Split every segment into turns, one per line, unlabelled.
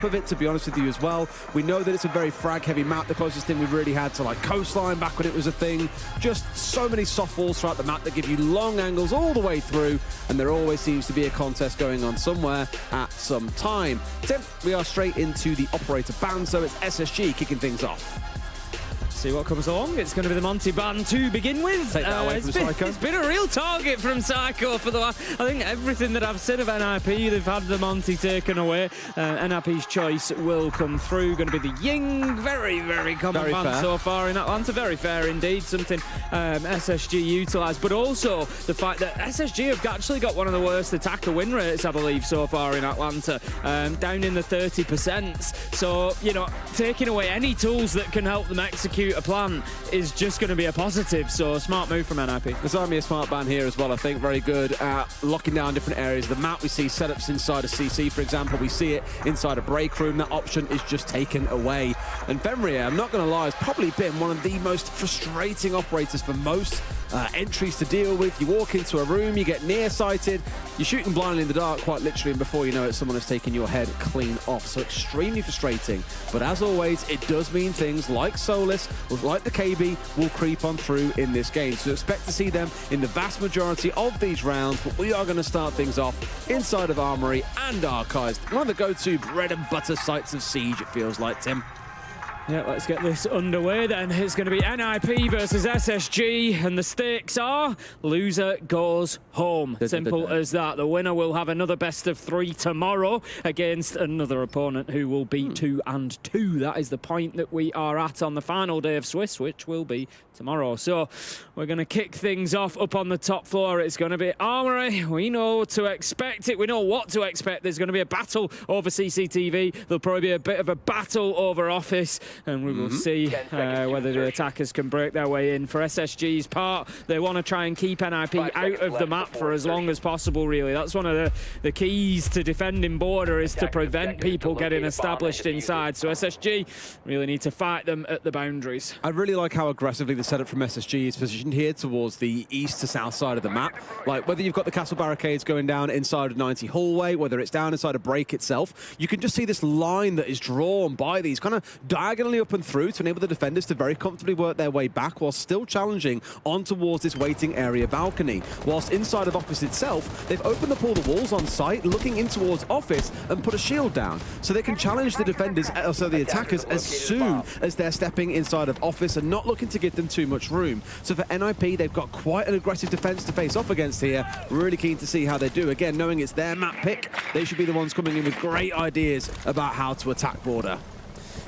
of it, to be honest with you, as well. We know that it's a very frag-heavy map. The closest thing we've really had to like coastline back when it was a thing. Just so many soft walls throughout the map that give you long angles all the way through, and there always seems to be a contest going on somewhere at some time. Tim, we are straight into the operator ban, so it's SSG kicking things off.
See what comes along. It's going to be the Monty ban to begin with.
Take that away from Psycho.
It's been a real target from Psycho for the last... I think everything that I've said of NIP, they've had the Monty taken away. NIP's choice will come through. Going to be the Ying. Very, very common ban so far in Atlanta. Very fair indeed. Something SSG utilised. But also the fact that SSG have actually got one of the worst attacker win rates, I believe, so far in Atlanta. Down in the 30%. So, you know, taking away any tools that can help them execute a plan is just going to be a positive, so smart move from NIP.
There's only a smart ban here as well, I think. Very good at locking down different areas of the map. We see setups inside a CC, for example. We see it inside a break room. That option is just taken away. And Fenrir, I'm not going to lie, has probably been one of the most frustrating operators for most entries to deal with. You walk into a room, you get nearsighted, you're shooting blindly in the dark, quite literally, and before you know it, someone has taken your head clean off. So extremely frustrating. But as always, it does mean things like Solus, like the KB, will creep on through in this game. So expect to see them in the vast majority of these rounds, but we are going to start things off inside of Armory and Archives. One of the go-to bread and butter sites of Siege, it feels like, Tim.
Yeah, let's get this underway then. It's going to be NIP versus SSG, and the stakes are loser goes home. Simple as that. The winner will have another best of 3 tomorrow against another opponent who will be 2-2. That is the point that we are at on the final day of Swiss, which will be tomorrow. So we're going to kick things off up on the top floor. It's going to be Armory. We know what to expect. We know what to expect. There's going to be a battle over CCTV. There'll probably be a bit of a battle over Office. And we will see whether the attackers can break their way in. For SSG's part, they want to try and keep NIP out of the map for as long as possible, really. That's one of the keys to defending border, is to prevent people getting established inside. So SSG really need to fight them at the boundaries.
I really like how aggressively the setup from SSG is positioned here towards the east to south side of the map. Like, whether you've got the castle barricades going down inside of 90 hallway, whether it's down inside a break itself, you can just see this line that is drawn by these kind of diagonally up and through to enable the defenders to very comfortably work their way back while still challenging on towards this waiting area balcony. Whilst inside of Office itself, they've opened up all the walls on site, looking in towards Office and put a shield down so they can challenge the defenders, also the attackers, as soon as they're stepping inside of Office and not looking to give them too much room. So for NIP, they've got quite an aggressive defense to face off against here. Really keen to see how they do. Again, knowing it's their map pick, they should be the ones coming in with great ideas about how to attack border.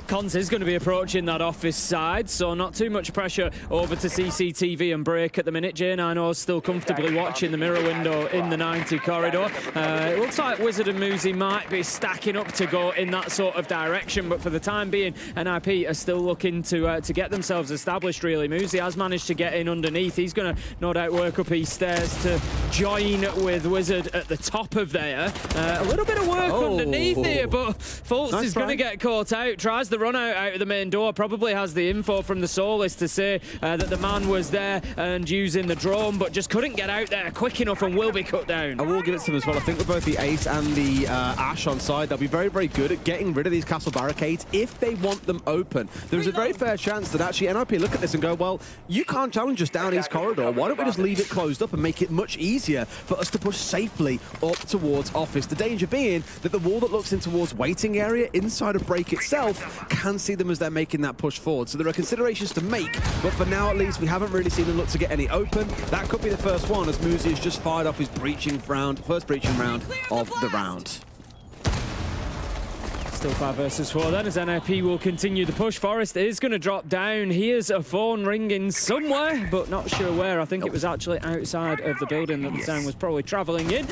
Cons is going to be approaching that Office side, so not too much pressure over to CCTV and break at the minute. J9O is still comfortably watching the mirror window in the 90 corridor. It looks like Wizard and Muzi might be stacking up to go in that sort of direction, but for the time being, NIP are still looking to get themselves established, really. Muzi has managed to get in underneath. He's going to no doubt work up these stairs to join with Wizard at the top of there. A little bit of work underneath here, but Fultz is going to get caught out. Tries the run out of the main door, probably has the info from the Solus to say that the man was there and using the drone, but just couldn't get out there quick enough and will be cut down.
I will give it to them as well. I think with both the Ace and the Ash on side, they'll be very, very good at getting rid of these castle barricades if they want them open. There's a very fair chance that actually NIP look at this and go, well, you can't challenge us down East Corridor. Why don't we just leave it closed up and make it much easier for us to push safely up towards Office? The danger being that the wall that looks in towards waiting area inside of break itself can see them as they're making that push forward. So there are considerations to make, but for now at least, we haven't really seen them look to get any open. That could be the first one, as Muzi has just fired off his first breaching round of the round.
Still 5 versus 4 then, as NIP will continue the push. Forest is going to drop down. Here's a phone ringing somewhere, but not sure where. I think it was actually outside of the building that the sound was probably travelling in,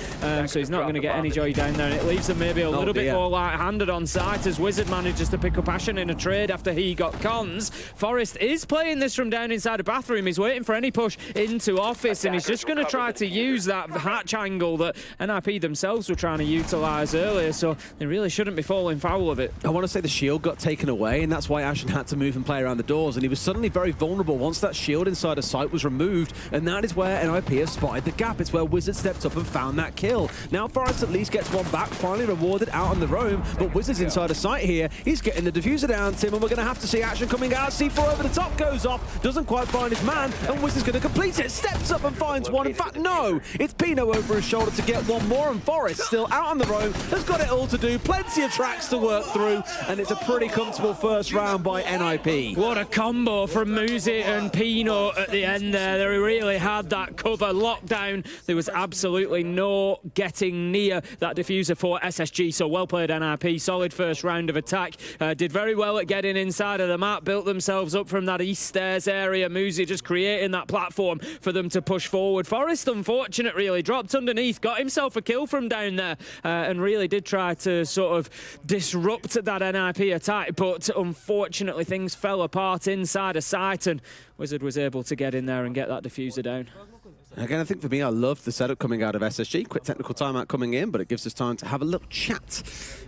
so he's not going to get any joy down there, and it leaves them maybe a little bit more light-handed on site as Wizard manages to pick up Ashen in a trade after he got cons. Forest is playing this from down inside a bathroom. He's waiting for any push into Office, and he's just going to try to use that hatch angle that NIP themselves were trying to utilise earlier, so they really shouldn't be falling foul control of it.
I want to say the shield got taken away, and that's why Ashen had to move and play around the doors, and he was suddenly very vulnerable once that shield inside of sight was removed, and that is where NIP have spotted the gap. It's where Wizards stepped up and found that kill. Now Forest at least gets one back, finally rewarded out on the roam, but Wizards inside of sight here. He's getting the diffuser down, Tim, and we're going to have to see action coming out. C4 over the top goes off, doesn't quite find his man, and Wizards going to complete it. Steps up and finds one. In fact, no, it's Pino over his shoulder to get one more, and Forest still out on the roam, has got it all to do, plenty of tracks to work through, and it's a pretty comfortable first round by NIP.
What a combo from Muzi and Pino at the end there. They really had that cover locked down. There was absolutely no getting near that diffuser for SSG, so well played NIP. Solid first round of attack. Did very well at getting inside of the map, built themselves up from that east stairs area. Muzi just creating that platform for them to push forward. Forest, unfortunate really, dropped underneath, got himself a kill from down there, and really did try to sort of disrupt that NIP attack, but unfortunately things fell apart inside of sight, and Wizard was able to get in there and get that diffuser down.
Again, I think for me, I love the setup coming out of SSG. Quick technical timeout coming in, but it gives us time to have a little chat.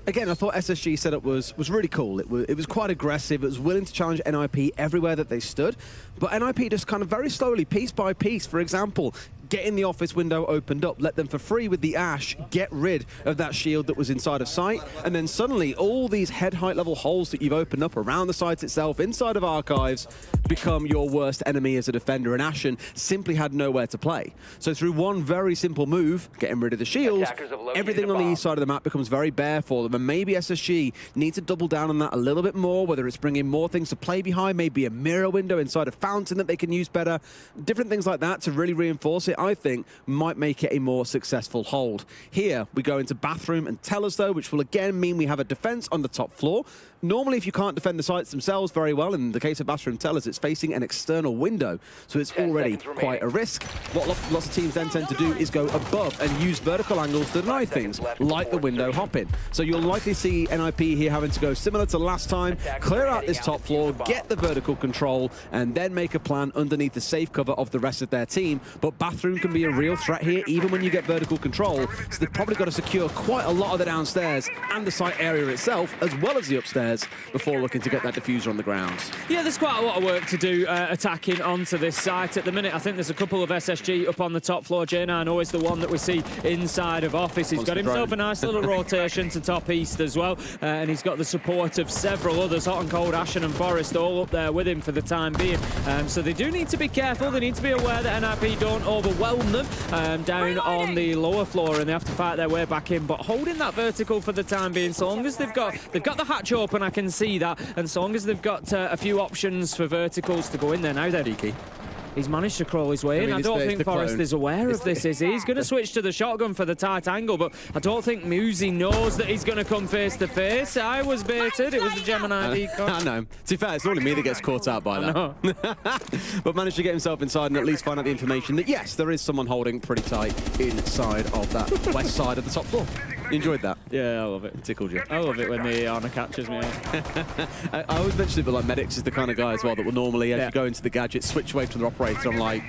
Again, I thought SSG setup was really cool. It was quite aggressive. It was willing to challenge NIP everywhere that they stood. But NIP just kind of very slowly, piece by piece, for example, getting the office window opened up, let them for free with the Ash, get rid of that shield that was inside of sight, and then suddenly all these head height level holes that you've opened up around the site itself, inside of archives, become your worst enemy as a defender, and Ashen simply had nowhere to play. So through one very simple move, getting rid of the shields, everything on the east side of the map becomes very bare for them, and maybe SSG need to double down on that a little bit more, whether it's bringing more things to play behind, maybe a mirror window inside a fountain that they can use better, different things like that to really reinforce it, I think might make it a more successful hold. Here we go into bathroom and tellers though, which will again mean we have a defense on the top floor. Normally, if you can't defend the sites themselves very well, in the case of bathroom tellers, it's facing an external window, so it's already quite a risk. What lots of teams then tend to do is go above and use vertical angles to deny things, like the window hopping. So you'll likely see NIP here having to go similar to last time, clear out this top floor, get the vertical control, and then make a plan underneath the safe cover of the rest of their team. But bathroom can be a real threat here, even when you get vertical control, so they've probably got to secure quite a lot of the downstairs and the site area itself, as well as the upstairs, before looking to get that diffuser on the ground. Yeah,
there's quite a lot of work to do attacking onto this site at the minute. I think there's a couple of SSG up on the top floor. J9 is the one that we see inside of office. He's got himself a nice little rotation to top east as well, and he's got the support of several others, Hot and Cold, Ashen and Forest, all up there with him for the time being. So they do need to be careful. They need to be aware that NIP don't overwhelm them down on the lower floor, and they have to fight their way back in. But holding that vertical for the time being, so long as they've got the hatch open, I can see that, and so long as they've got a few options for verticals to go in there. Now they're Deaky. He's managed to crawl his way in. I don't think Forest is aware of this, is he? He's going to switch to the shotgun for the tight angle, but I don't think Muzi knows that he's going to come face to face. I was baited. It was the Gemini decoy.
I know. To be fair, it's only me that gets caught out by that. But managed to get himself inside and at least find out the information that, yes, there is someone holding pretty tight inside of that west side of the top floor. You enjoyed that?
Yeah, I love it.
It tickled you.
I love it when the Iana catches me.
I always mention it, but like Medics is the kind of guy as well that will normally, as you go into the gadget, switch away from the operator. I'm like,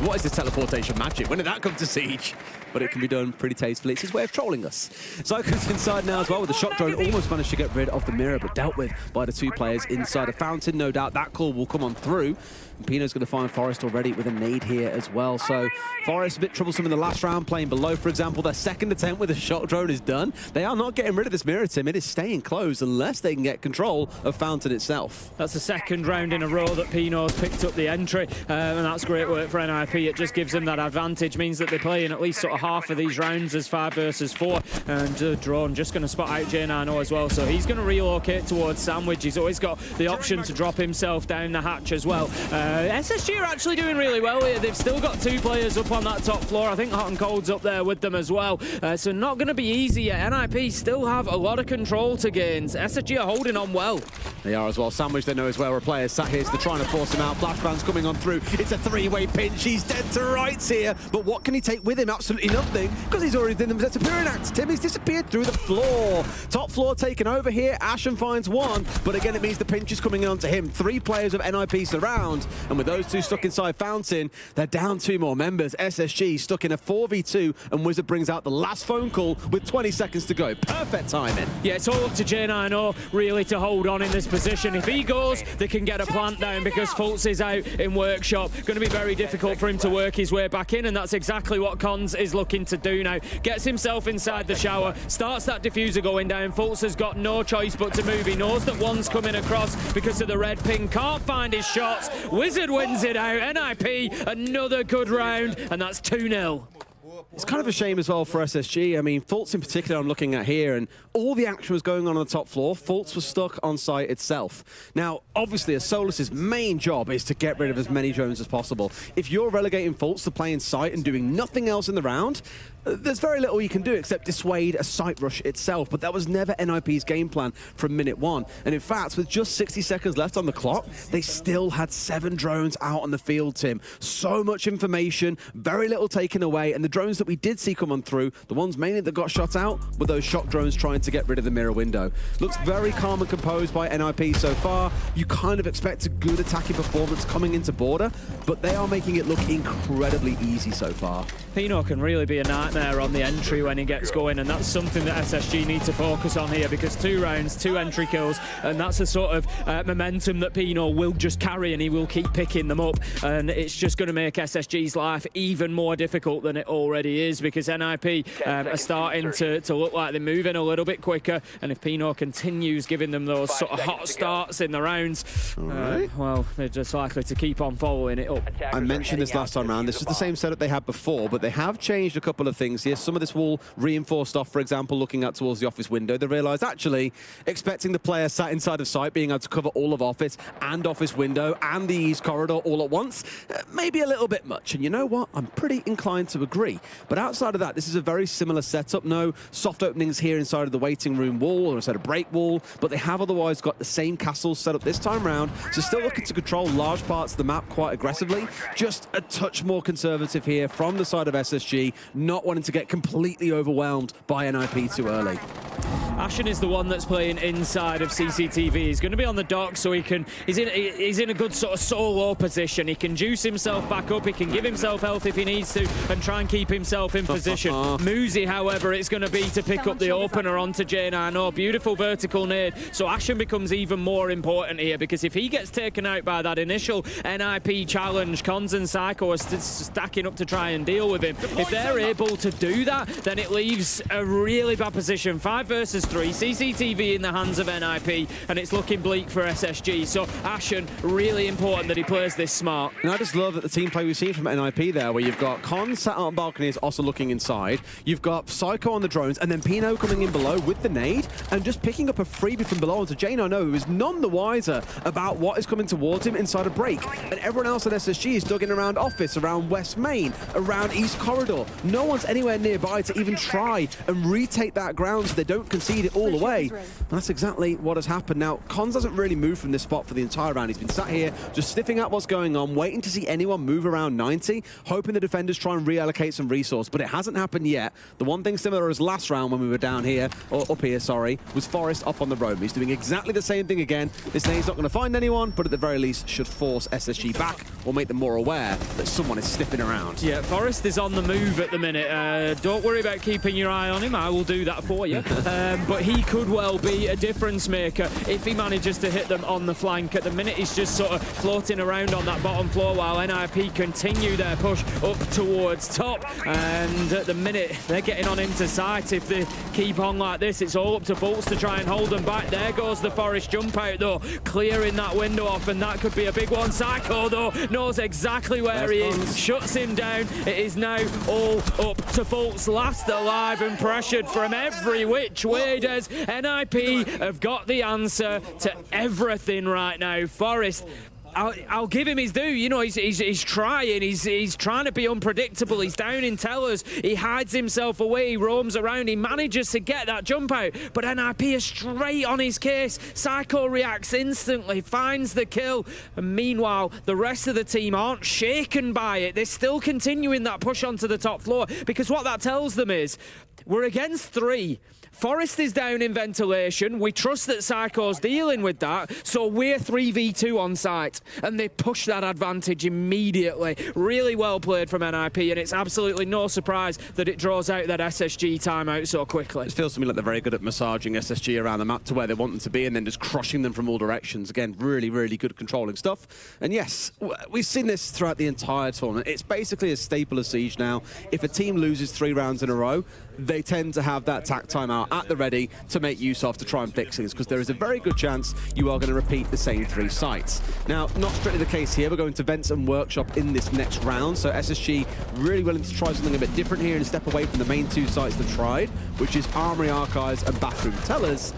what is this teleportation magic? When did that come to Siege? But it can be done pretty tastefully. It's his way of trolling us. Cyclone's inside now as well with the shock drone. Almost managed to get rid of the mirror, but dealt with by the two players inside a fountain. No doubt that call will come on through. And Pino's going to find Forest already with a nade here as well. So Forest a bit troublesome in the last round, playing below, for example. Their second attempt with a shock drone is done. They are not getting rid of this mirror, Tim. It is staying closed unless they can get control of fountain itself.
That's the second round in a row that Pino's picked up the entry, and that's great work for NIP. It just gives them that advantage, means that they're playing at least sort of half of these rounds as 5 versus 4, and Drone just going to spot out J9 as well, so he's going to relocate towards Sandwich. He's always got the option to drop himself down the hatch as well. SSG are actually doing really well here. They've still got 2 players up on that top floor. I think Hot and Cold's up there with them as well, so not going to be easy yet. NIP still have a lot of control to gain. SSG are holding on well.
They are as well. Sandwich, they know as well, are players sat here, so they're trying to force him out. Flashbang's coming on through. It's a 3-way pinch SSG's dead to rights here, but what can he take with him? Absolutely nothing, because he's already done the disappearing act. Timmy's disappeared through the floor. Top floor taken over here. Ashen finds one, but again, it means the pinch is coming on to him. 3 players of NIP surround, and with those 2 stuck inside Fountain, they're down 2 more members. SSG stuck in a 4v2, and Wizard brings out the last phone call with 20 seconds to go. Perfect timing.
Yeah, it's all up to J9O really to hold on in this position. If he goes, they can get a plant down because Fultz is out in workshop. Going to be very difficult for him to work his way back in, and that's exactly what Cons is looking to do now. Gets himself inside the shower, starts that diffuser going down. Fultz has got no choice but to move. He knows that one's coming across because of the red ping. Can't find his shots. Wizard wins it out. NIP, another good round, and that's 2-0.
It's kind of a shame as well for SSG. I mean, Fultz in particular I'm looking at here, and all the action was going on the top floor. Fultz was stuck on site itself. Now, obviously, Solus's main job is to get rid of as many drones as possible. If you're relegating Fultz to playing site and doing nothing else in the round, there's very little you can do except dissuade a site rush itself, but that was never NIP's game plan from minute 1. And in fact, with just 60 seconds left on the clock, they still had 7 drones out on the field, Tim. So much information, very little taken away, and the drones that we did see come on through, the ones mainly that got shot out, were those shock drones trying to get rid of the mirror window. Looks very calm and composed by NIP so far. You kind of expect a good attacking performance coming into Border, but they are making it look incredibly easy so far.
Pino can really be a nightmare on the entry when he gets going, and that's something that SSG need to focus on here, because 2 rounds, 2 entry kills, and that's a sort of momentum that Pino will just carry, and he will keep picking them up, and it's just going to make SSG's life even more difficult than it already is, because NIP are starting to look like they're moving a little bit quicker, and if Pino continues giving them those sort of hot starts in the rounds, well, they're just likely to keep on following it up.
I mentioned this last time around, this is the same setup they had before, but they have changed a couple of things here. Some of this wall reinforced off, for example, looking out towards the office window. They realised, actually, expecting the player sat inside of site, being able to cover all of office and office window and the east corridor all at once, maybe a little bit much. And you know what? I'm pretty inclined to agree. But outside of that, this is a very similar setup. No soft openings here inside of the waiting room wall or inside a break wall, but they have otherwise got the same castles set up this time round. So still looking to control large parts of the map quite aggressively. Just a touch more conservative here from the side of SSG, not wanting to get completely overwhelmed by NIP too early.
Ashen is the one that's playing inside of CCTV. He's going to be on the dock, so he's in a good sort of solo position. He can juice himself back up, he can give himself health if he needs to, and try and keep himself in position. Muzi, however, it's going to be to pick up the opener onto J9O. Beautiful vertical nade. So Ashen becomes even more important here, because if he gets taken out by that initial NIP challenge, Cons and Psycho are stacking up to try and deal with him. If they're able to do that, then it leaves a really bad position. 5 versus 3, CCTV in the hands of NIP, and it's looking bleak for SSG. So Ashen, really important that he plays this smart.
And I just love that the team play we've seen from NIP there, where you've got Con sat on balconies, also looking inside. You've got Psycho on the drones, and then Pino coming in below with the nade, and just picking up a freebie from below onto J9O, who is none the wiser about what is coming towards him inside a break. And everyone else at SSG is dug in around office, around West Main, around East Corridor. No one's anywhere nearby to even try and retake that ground so they don't concede it all away. And that's exactly what has happened. Now, Cons hasn't really moved from this spot for the entire round. He's been sat here just sniffing out what's going on, waiting to see anyone move around 90, hoping the defenders try and reallocate some resource, but it hasn't happened yet. The one thing similar as last round when we were down here, or up here, sorry, was Forest off on the roam. He's doing exactly the same thing again. This nade's not going to find anyone, but at the very least should force SSG back or make them more aware that someone is sniffing around.
Yeah, Forest is on the move at the minute. Don't worry about keeping your eye on him. I will do that for you. But he could well be a difference maker if he manages to hit them on the flank. At the minute, he's just sort of floating around on that bottom floor while NIP continue their push up towards top. And at the minute, they're getting on into sight. If they keep on like this, it's all up to Fultz to try and hold them back. There goes the Forest jump out, though, clearing that window off, and that could be a big one. Psycho, though, knows exactly where he is, shuts him down. It is now all up to Fultz, last alive and pressured from every which way. Does NIP have got the answer to everything right now? Forest I'll give him his due. You know, he's trying. He's trying to be unpredictable. He's down in tellers. He hides himself away. He roams around. He manages to get that jump out. But NIP is straight on his case. Psycho reacts instantly, finds the kill. And meanwhile, the rest of the team aren't shaken by it. They're still continuing that push onto the top floor, because what that tells them is we're against 3. Forest is down in ventilation. We trust that Psycho's dealing with that, so we're 3v2 on site. And they push that advantage immediately. Really well played from NIP, and it's absolutely no surprise that it draws out that SSG timeout so quickly.
It feels to me like they're very good at massaging SSG around the map to where they want them to be and then just crushing them from all directions. Again, really, really good controlling stuff. And yes, we've seen this throughout the entire tournament. It's basically a staple of Siege now. If a team loses 3 rounds in a row, they tend to have that tack timeout at the ready to make use of to try and fix things, because there is a very good chance you are going to repeat the same 3 sites. Now, not strictly the case here. We're going to Vents and Workshop in this next round, so SSG really willing to try something a bit different here and step away from the main 2 sites they've tried, which is Armory Archives and Backroom Tellers.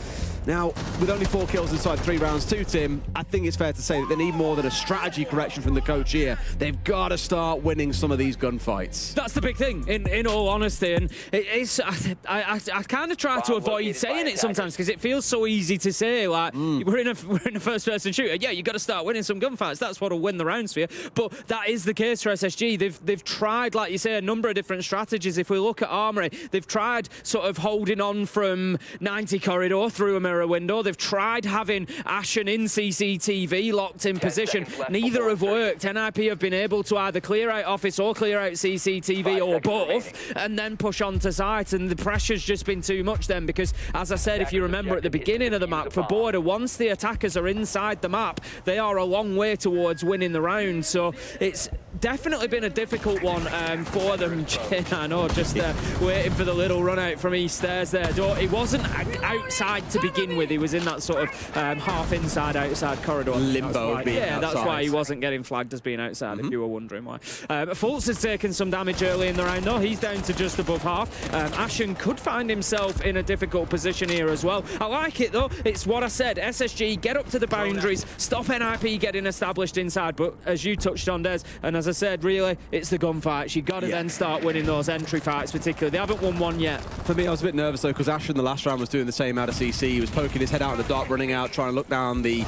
Now, with only 4 kills inside 3 rounds too, Tim, I think it's fair to say that they need more than a strategy correction from the coach here. They've got to start winning some of these gunfights.
That's the big thing, in all honesty. And it's, I kind of try to avoid saying it sometimes because it feels so easy to say. Like, we're in a first-person shooter. Yeah, you've got to start winning some gunfights. That's what'll win the rounds for you. But that is the case for SSG. They've tried, like you say, a number of different strategies. If we look at Armory, they've tried sort of holding on from 90 corridor through a mirror window. They've tried having Ashen in CCTV locked in position. Neither have worked. NIP have been able to either clear out office or clear out CCTV or both and then push onto site, and the pressure's just been too much then, because as I said, if you remember at the beginning of the map, for Border, once the attackers are inside the map, they are a long way towards winning the round. So it's definitely been a difficult one for them. I know, just waiting for the little run out from East Stairs there. He wasn't outside to begin with. He was in that sort of half inside, outside corridor.
Limbo being outside.
That's why he wasn't getting flagged as being outside, if you were wondering why. Fultz has taken some damage early in the round, though. He's down to just above half. Ashen could find himself in a difficult position here as well. I like it, though. It's what I said. SSG, get up to the boundaries, stop NIP getting established inside. But as you touched on, Des, and as I said, really, it's the gunfights. You've got to then start winning those entry fights, particularly. They haven't won one yet.
For me, I was a bit nervous, though, because Ashen the last round was doing the same out of CC. He was poking his head out in the dark, running out, trying to look down the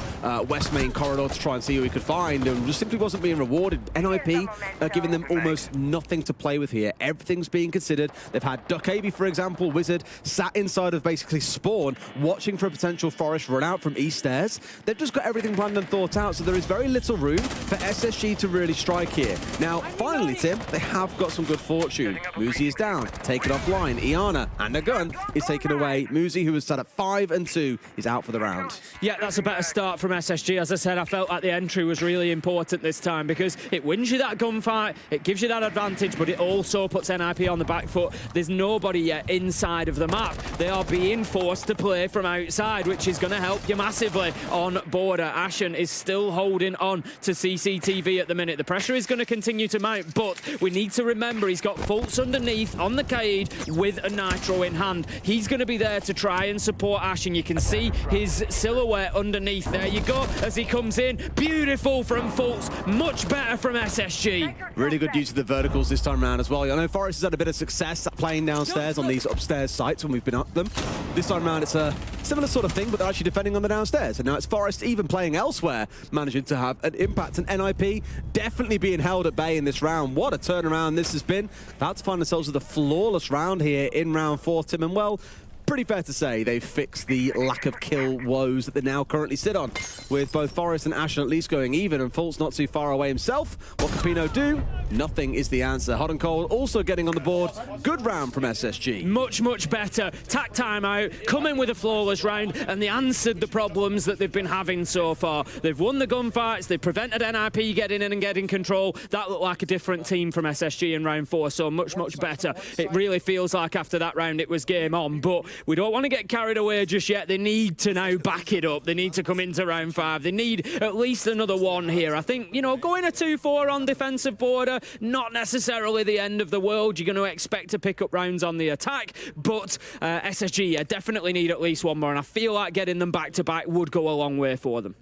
west main corridor to try and see who he could find, and just simply wasn't being rewarded. NIP are giving them almost nothing to play with here. Everything's being considered. They've had Duck AB, for example, Wizard, sat inside of basically spawn, watching for a potential Forest run out from East Stairs. They've just got everything planned and thought out, so there is very little room for SSG to really strike here. Now, finally, Tim, they have got some good fortune. Muzi is down, taken offline. Iana and a gun is taken away. Muzi, who was set at 5 and 2, is out for the round.
Yeah, that's a better start from SSG. As I said, I felt like the entry was really important this time because it wins you that gunfight, it gives you that advantage, but it also puts NIP on the back foot. There's nobody yet inside of the map. They are being forced to play from outside, which is going to help you massively on Border. Ashen is still holding on to CCTV at the minute. The pressure is going to continue to mount, but we need to remember he's got Fultz underneath on the cage with a nitro in hand. He's going to be there to try and support Ashen. You can see his silhouette underneath. There you go as he comes in. Beautiful from Fultz. Much better from SSG.
Really good use of the verticals this time around as well. I know Forest has had a bit of success playing downstairs on these upstairs sites when we've been up them. This time around it's a similar sort of thing, but they're actually defending on the downstairs. And now it's Forest even playing elsewhere, managing to have an impact. And NIP definitely being held at bay in this round. What a turnaround this has been. About to find themselves with a flawless round here in round 4, Tim. And well, pretty fair to say they've fixed the lack of kill woes that they now currently sit on, with both Forest and Ashen at least going even, and Fultz not too far away himself. What can Pino do? Nothing is the answer. Hot and Cold also getting on the board. Good round from SSG.
Much, much better. Tack time out, come in with a flawless round, and they answered the problems that they've been having so far. They've won the gunfights, they've prevented NIP getting in and getting control. That looked like a different team from SSG in round 4, so much, much better. It really feels like after that round it was game on, but we don't want to get carried away just yet. They need to now back it up. They need to come into round 5. They need at least another one here. I think, you know, going a 2-4 on defensive Border, not necessarily the end of the world. You're going to expect to pick up rounds on the attack, but SSG definitely need at least one more, and I feel like getting them back-to-back would go a long way for them.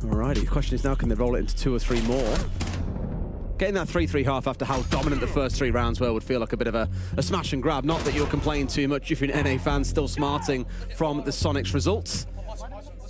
Alrighty, the question is now, can they roll it into 2 or 3 more? Getting that 3-3 half after how dominant the first 3 rounds were would feel like a bit of a smash and grab. Not that you'll complain too much if you're an NA fan still smarting from the Sonics results.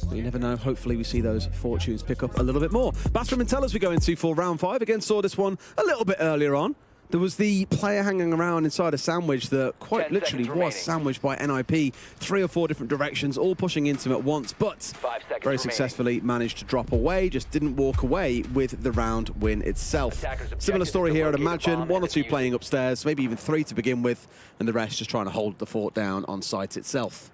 But you never know, hopefully we see those fortunes pick up a little bit more. Bathroom and Tell as we go into for round 5. Again, saw this one a little bit earlier on. There was the player hanging around inside a sandwich that quite literally was sandwiched by NIP. 3 or 4 different directions, all pushing into him at once, but very successfully managed to drop away, just didn't walk away with the round win itself. Similar story here, I'd imagine. 1 or 2 playing upstairs, maybe even 3 to begin with, and the rest just trying to hold the fort down on site itself.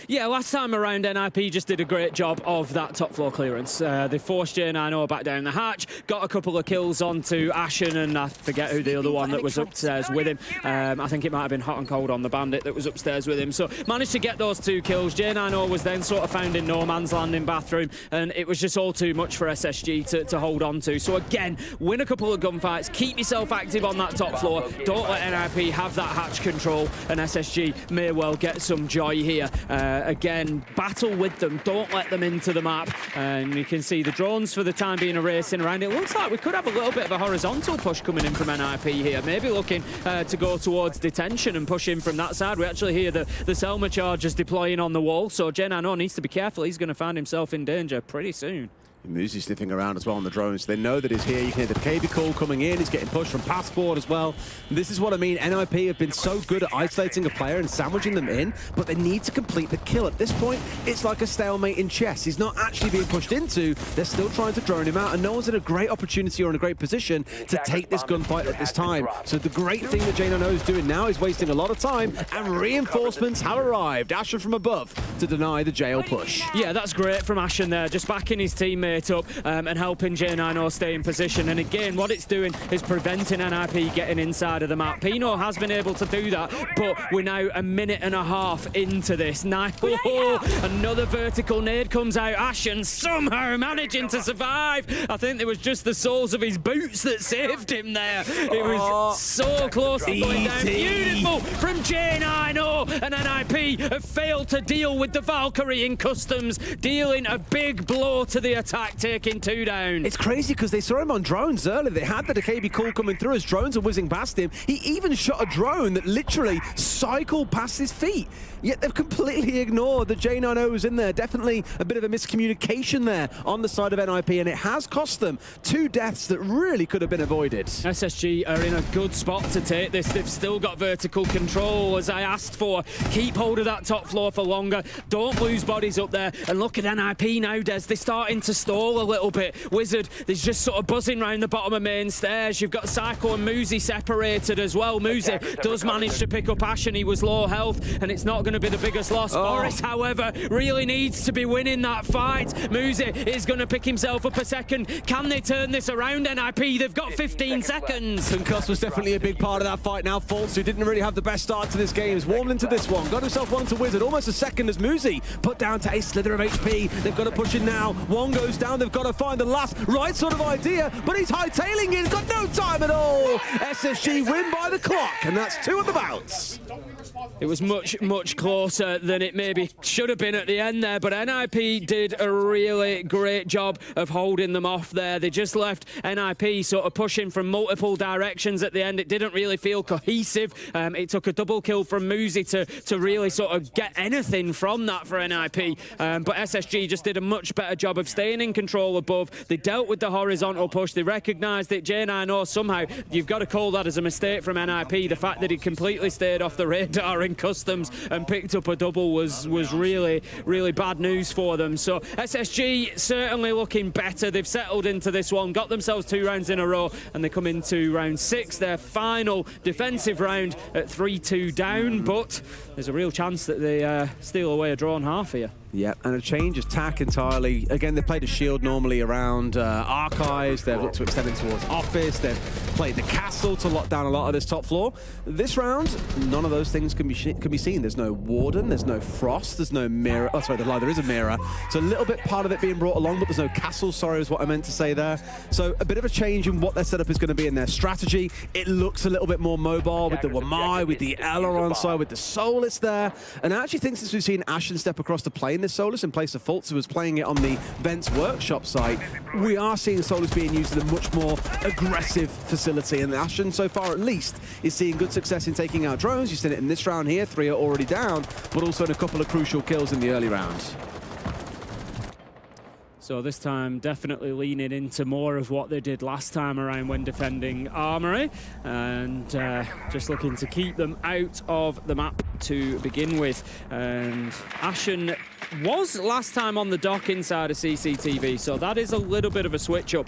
Yeah, last time around, NIP just did a great job of that top floor clearance. They forced J9O back down the hatch, got a couple of kills onto Ashen, and I forget who the other one that was upstairs with him. I think it might have been Hot and Cold on the Bandit that was upstairs with him. So managed to get those 2 kills. J9O was then sort of found in no man's land in Bathroom, and it was just all too much for SSG to hold on to. So again, win a couple of gunfights, keep yourself active on that top floor, don't let NIP have that hatch control, and SSG may well get some joy here. Again, battle with them, don't let them into the map. And you can see the drones for the time being are racing around. It looks like we could have a little bit of a horizontal push coming in from NIP here, maybe looking to go towards detention and push in from that side. We actually hear the Selma chargers deploying on the wall, so J9O needs to be careful. He's going to find himself in danger pretty soon.
Muzi sniffing around as well on the drones. They know that he's here. You can hear the KB call coming in. He's getting pushed from Passport as well. And this is what I mean. NIP have been so good at isolating a player and sandwiching them in, but they need to complete the kill. At this point, it's like a stalemate in chess. He's not actually being pushed into. They're still trying to drone him out, and no one's in a great opportunity or in a great position to take this gunfight at this time. So the great thing that J9O is doing now is wasting a lot of time, and reinforcements have arrived. Ashen from above to deny the jail push.
Yeah, that's great from Ashen there, just backing his teammate up and helping J9O stay in position. And again, what it's doing is preventing NIP getting inside of the map. Pino has been able to do that, but we're now a minute and a half into this. Nice. Another vertical nade comes out. Ashen somehow managing to survive. I think it was just the soles of his boots that saved him there. It was so close to going down. Beautiful from J9O, and NIP have failed to deal with the Valkyrie in customs, dealing a big blow to the attack, taking 2 down.
It's crazy because they saw him on drones earlier. They had the KB call coming through as drones are whizzing past him. He even shot a drone that literally cycled past his feet. Yet they've completely ignored the J9O was in there. Definitely a bit of a miscommunication there on the side of NIP, and it has cost them 2 deaths that really could have been avoided.
SSG are in a good spot to take this. They've still got vertical control, as I asked for. Keep hold of that top floor for longer. Don't lose bodies up there. And look at NIP now, Des. They're starting to stall a little bit. Wizard, there's just sort of buzzing round the bottom of main stairs. You've got Psycho and Muzi separated as well. Muzi does manage to pick up Ashen. He was low health, and it's not going to be the biggest loss. Boris, however, really needs to be winning that fight. Muzi is going to pick himself up a second. Can they turn this around, NIP? They've got 15 seconds.
Concuss was definitely a big part of that fight now. False, who didn't really have the best start to this game, is warmed into this one. Got himself one to Wizard. Almost a second as Muzi put down to a slither of HP. They've got to push in now. One goes down. They've got to find the last right sort of idea, but he's hightailing it. He's got no time at all. SSG win by the clock, and that's 2 of the bouts.
It was much closer than it maybe should have been at the end there, but NIP did a really great job of holding them off there. They just left NIP sort of pushing from multiple directions at the end. It didn't really feel cohesive. It took a double kill from Muzi to really sort of get anything from that for NIP, but SSG just did a much better job of staying in control above. They dealt with the horizontal push. They recognised that J9O somehow, you've got to call that as a mistake from NIP. The fact that he completely stayed off the radar in customs and picked up a double was really bad news for them. So SSG certainly looking better. They've settled into this one, got themselves 2 rounds in a row, and they come into round 6, their final defensive round at 3-2 down, but there's a real chance that they steal away a drawn half here.
Yeah, and a change of tack entirely. Again, they played a shield normally around Archives. They've looked to extend it towards Office. They've played the Castle to lock down a lot of this top floor. This round, none of those things can be seen. There's no Warden, there's no Frost, there's no Mirror. Oh, sorry, there is a Mirror. So a little bit part of it being brought along, but there's no Castle, sorry, is what I meant to say there. So a bit of a change in what their setup is going to be in their strategy. It looks a little bit more mobile with the Wamai, with the Ella on side, with the Solus there. And I actually think since we've seen Ashen step across the plane taking this Solus in place of Fultz, who was playing it on the Vents workshop site. We are seeing Solus being used in a much more aggressive facility, and Ashen, so far at least, is seeing good success in taking out drones. You've seen it in this round here, 3 are already down, but also in a couple of crucial kills in the early rounds.
So this time, definitely leaning into more of what they did last time around when defending Armory, and just looking to keep them out of the map to begin with. And Ashen was last time on the dock inside of CCTV, so that is a little bit of a switch up.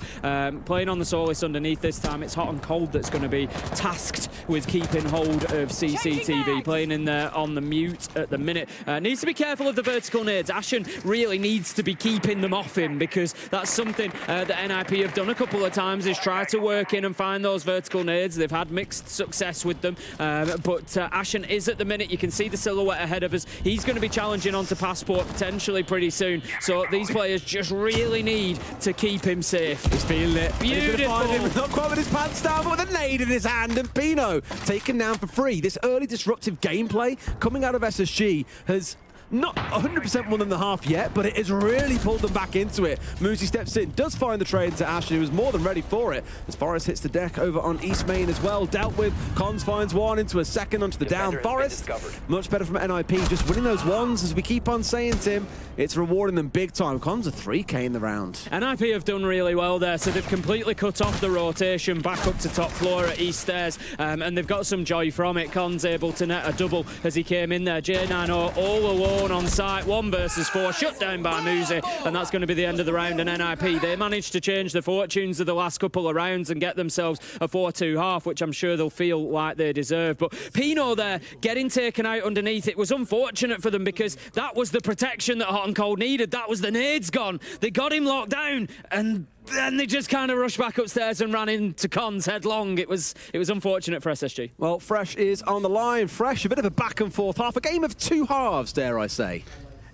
Playing on the Solus underneath this time, it's Hot and Cold that's going to be tasked with keeping hold of CCTV. Playing in there on the mute at the minute. Needs to be careful of the vertical nades. Ashen really needs to be keeping them off him, because that's something that NIP have done a couple of times, is try to work in and find those vertical nades. They've had mixed success with them, but Ashen is at the minute. You can see the silhouette ahead of us. He's going to be challenging onto Passport potentially pretty soon, so these players just really need to keep him safe.
He's feeling it.
Beautiful.
He's not quite with his pants down, but with a nade in his hand, and Pino taken down for free. This early disruptive gameplay coming out of SSG has not 100% won them the half yet, but it has really pulled them back into it. Muzi steps in, does find the trade into Ashen, who is more than ready for it. As Forest hits the deck over on East Main as well. Dealt with. Cons finds one into a second onto the down. Forest, much better from NIP, just winning those ones, as we keep on saying, Tim. It's rewarding them big time. Cons are 3K in the round.
NIP have done really well there, so they've completely cut off the rotation back up to top floor at East Stairs, and they've got some joy from it. Cons able to net a double as he came in there. J9 all alone on site, 1 versus 4, shut down by Muzi, and that's going to be the end of the round. And NIP, they managed to change the fortunes of the last couple of rounds and get themselves a 4-2 half, which I'm sure they'll feel like they deserve. But Pino there, getting taken out underneath, it was unfortunate for them, because that was the protection that Hot and Cold needed. That was the nades gone. They got him locked down, and then they just kind of rushed back upstairs and ran into Cons headlong. It was unfortunate for SSG.
Well, Fresh is on the line. Fresh, a bit of a back and forth half, a game of 2 halves, dare I say.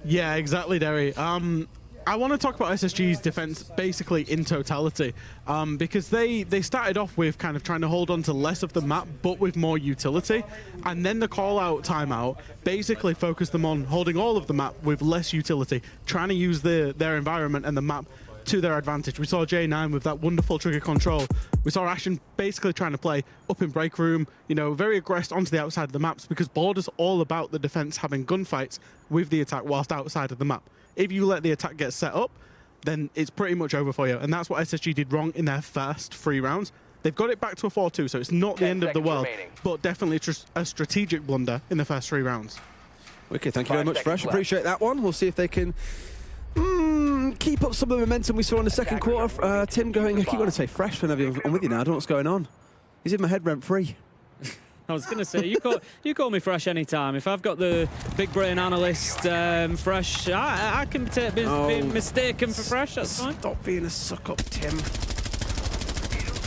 Yeah, exactly, Derry. I want to talk about SSG's defense basically in totality, because they started off with kind of trying to hold on to less of the map, but with more utility, and then the call-out timeout basically focused them on holding all of the map with less utility, trying to use their environment and the map to their advantage. We saw J9 with that wonderful trigger control. We saw Ashen basically trying to play up in break room, you know, very aggressive onto the outside of the maps, because Border's all about the defense having gunfights with the attack whilst outside of the map. If you let the attack get set up, then it's pretty much over for you, and that's what SSG did wrong in their first 3 rounds. They've got it back to a 4-2, so it's not the end of the world, but definitely a strategic blunder in the first 3 rounds.
Okay, thank you very much, Fresh. Appreciate that one. We'll see if they can keep up some of the momentum we saw in the second quarter. Tim going, I keep wanting to say Fresh whenever I'm with you now. I don't know what's going on. He's in my head rent-free.
I was going to say, you call me Fresh anytime. If I've got the big brain analyst Fresh, I can be mistaken for Fresh, that's fine.
Stop being a suck-up, Tim.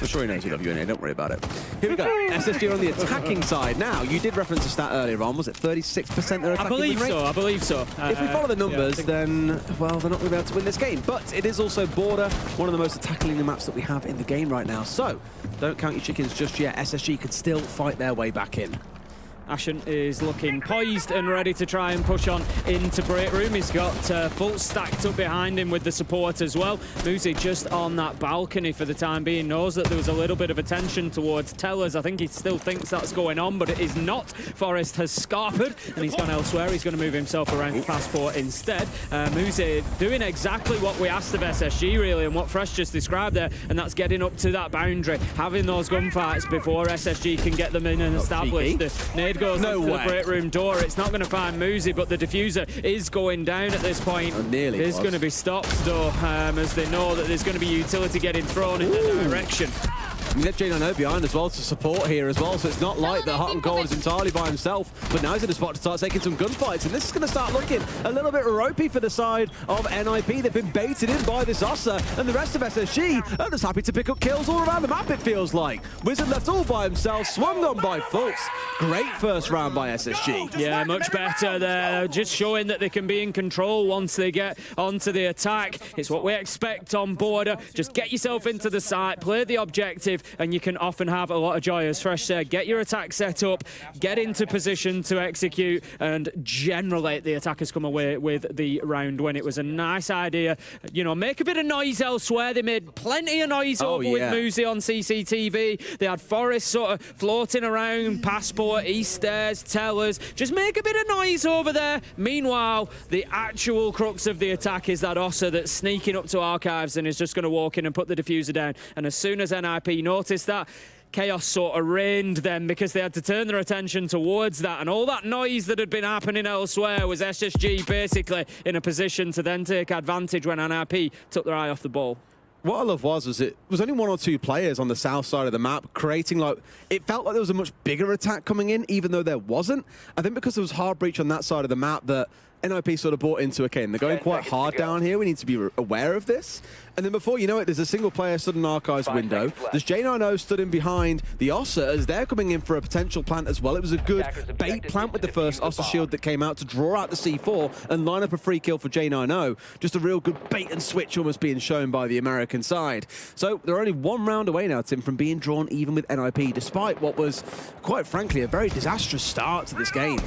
I'm sure he knows we love you, innit? Don't worry about it. Here we go. SSG on the attacking side. Now, you did reference a stat earlier on. Was it 36% they're attacking?
I believe so.
If we follow the numbers, then, well, they're not going to be able to win this game. But it is also Border, one of the most attacking maps that we have in the game right now. So, don't count your chickens just yet. SSG could still fight their way back in.
Ashen is looking poised and ready to try and push on into break room. He's got Fultz stacked up behind him with the support as well. Muzi just on that balcony for the time being, knows that there was a little bit of attention towards Tellers. I think he still thinks that's going on, but it is not. Forest has scarpered and he's gone elsewhere. He's going to move himself around for Passport instead. Muzi doing exactly what we asked of SSG really, and what Fresh just described there, and that's getting up to that boundary, having those gunfights before SSG can get them in and established. The nade goes to the break room door. It's not going to find Muzi, but the diffuser is going down at this point.
Nearly
it's going to be stopped though, as they know that there's going to be utility getting thrown in their direction.
I mean, J9 behind as well to support here as well, so it's not like that Hot and Cold is entirely by himself, but now he's in a spot to start taking some gunfights, and this is going to start looking a little bit ropey for the side of NIP. They've been baited in by this Ossa, and the rest of SSG are just happy to pick up kills all around the map, it feels like. Wizard left all by himself, swung on by Fultz. Great first round by SSG.
Yeah, much better there, just showing that they can be in control once they get onto the attack. It's what we expect on Border. Just get yourself into the site, play the objective, with, and you can often have a lot of joy. As Fresh said, get your attack set up, get into position to execute, and generally the attackers come away with the round win. It was a nice idea. You know, make a bit of noise elsewhere. They made plenty of noise over with Muzi on CCTV. They had Forest sort of floating around, Passport, East Stairs, Tellers. Just make a bit of noise over there. Meanwhile, the actual crux of the attack is that Ossa that's sneaking up to Archives and is just going to walk in and put the diffuser down. And as soon as NIP noticed that, Chaos sort of reigned them because they had to turn their attention towards that, and all that noise that had been happening elsewhere was SSG basically in a position to then take advantage when NIP took their eye off the ball.
What I love was it was only 1 or 2 players on the south side of the map creating, like, it felt like there was a much bigger attack coming in, even though there wasn't. I think because there was hard breach on that side of the map that NIP sort of bought into, okay, and they're going quite hard down here. We need to be aware of this. And then before you know it, there's a single player stood in Archives window. There's J90 stood in behind the Ossa as they're coming in for a potential plant as well. It was a good bait plant with the first Ossa shield that came out to draw out the C4 and line up a free kill for J90. Just a real good bait and switch almost being shown by the American side. So they're only 1 round away now, Tim, from being drawn even with NIP, despite what was, quite frankly, a very disastrous start to this game.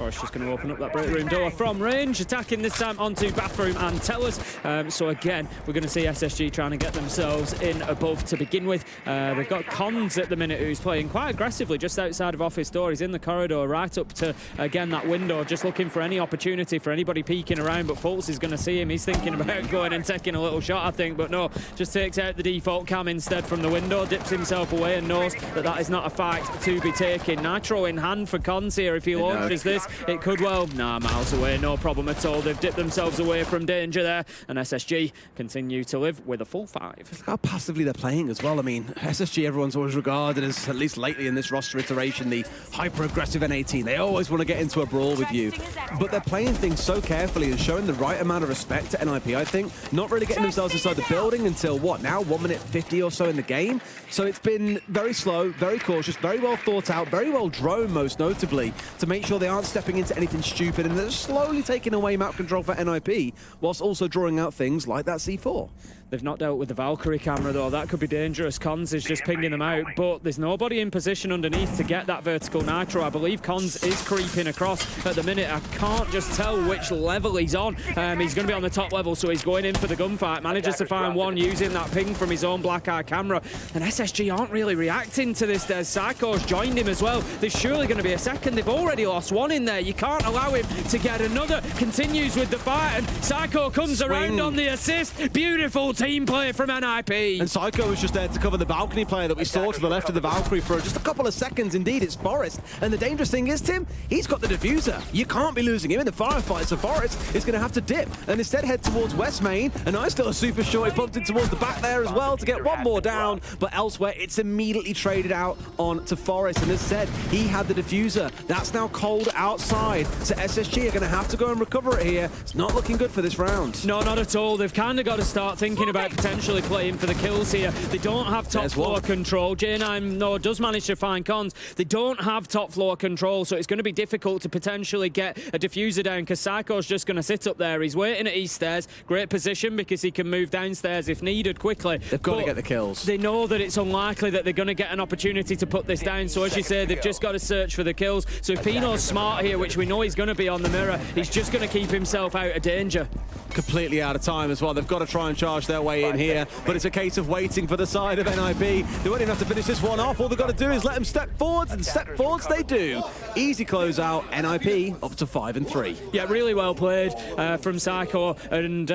Forest just going to open up that break room door from range, attacking this time onto Bathroom and Tellers. So again, we're going to see SSG trying to get themselves in above to begin with. They've got Cons at the minute, who's playing quite aggressively just outside of office door. He's in the corridor right up to, again, that window, just looking for any opportunity for anybody peeking around, but Fultz is going to see him. He's thinking about going and taking a little shot, I think, but no, just takes out the default cam instead from the window, dips himself away and knows that that is not a fight to be taken. Nitro in hand for Cons here. If he launches this, it could well, miles away, no problem at all. They've dipped themselves away from danger there, and SSG continue to live with a full 5.
Look how passively they're playing as well. I mean, SSG, everyone's always regarded as, at least lately in this roster iteration, the hyper-aggressive N18. They always want to get into a brawl with you, but they're playing things so carefully and showing the right amount of respect to NIP, I think. Not really getting themselves inside the building until, what, now 1 minute 50 or so in the game? So it's been very slow, very cautious, very well thought out, very well drone, most notably, to make sure they aren't stepping into anything stupid, and they're slowly taking away map control for NIP, whilst also drawing out things like that C4.
They've not dealt with the Valkyrie camera, though. That could be dangerous. Cons is just pinging them out, but there's nobody in position underneath to get that vertical nitro. I believe Cons is creeping across at the minute. I can't just tell which level he's on. He's going to be on the top level, so he's going in for the gunfight. Manages to find one using that ping from his own black eye camera. And SSG aren't really reacting to this. There's Psycho's joined him as well. There's surely going to be a second. They've already lost one in there. You can't allow him to get another. Continues with the fight, and Psycho comes around on the assist. Beautiful team play from NIP.
And Psycho was just there to cover the balcony player that we saw to the left of the Valkyrie for just a couple of seconds. Indeed, it's Forest. And the dangerous thing is, Tim, he's got the diffuser. You can't be losing him in the firefight, so Forest is going to have to dip and instead head towards West Main. A nice little super short. He bumped in towards the back there as well to get one more down, but elsewhere it's immediately traded out on to Forest. And as said, he had the diffuser. That's now cold outside, so SSG are going to have to go and recover it here. It's not looking good for this round.
No, not at all. They've kind of got to start thinking about potentially playing for the kills here. They don't have top floor control. J9 does manage to find Cons. They don't have top floor control, so it's going to be difficult to potentially get a diffuser down because Psycho's just going to sit up there. He's waiting at East Stairs. Great position because he can move downstairs if needed quickly.
They've got to get the kills.
They know that it's unlikely that they're going to get an opportunity to put this down, so as you say, they've just got to search for the kills. So if Pino's smart here, which we know he's going to be on the mirror, he's just going to keep himself out of danger.
Completely out of time as well. They've got to try and charge their way in here, but it's a case of waiting for the side of NIP. They won't even have to finish this one off. All they've got to do is let them step forwards, and step forwards they do. Easy closeout. NIP up to 5-3.
Yeah, really well played from Psycho and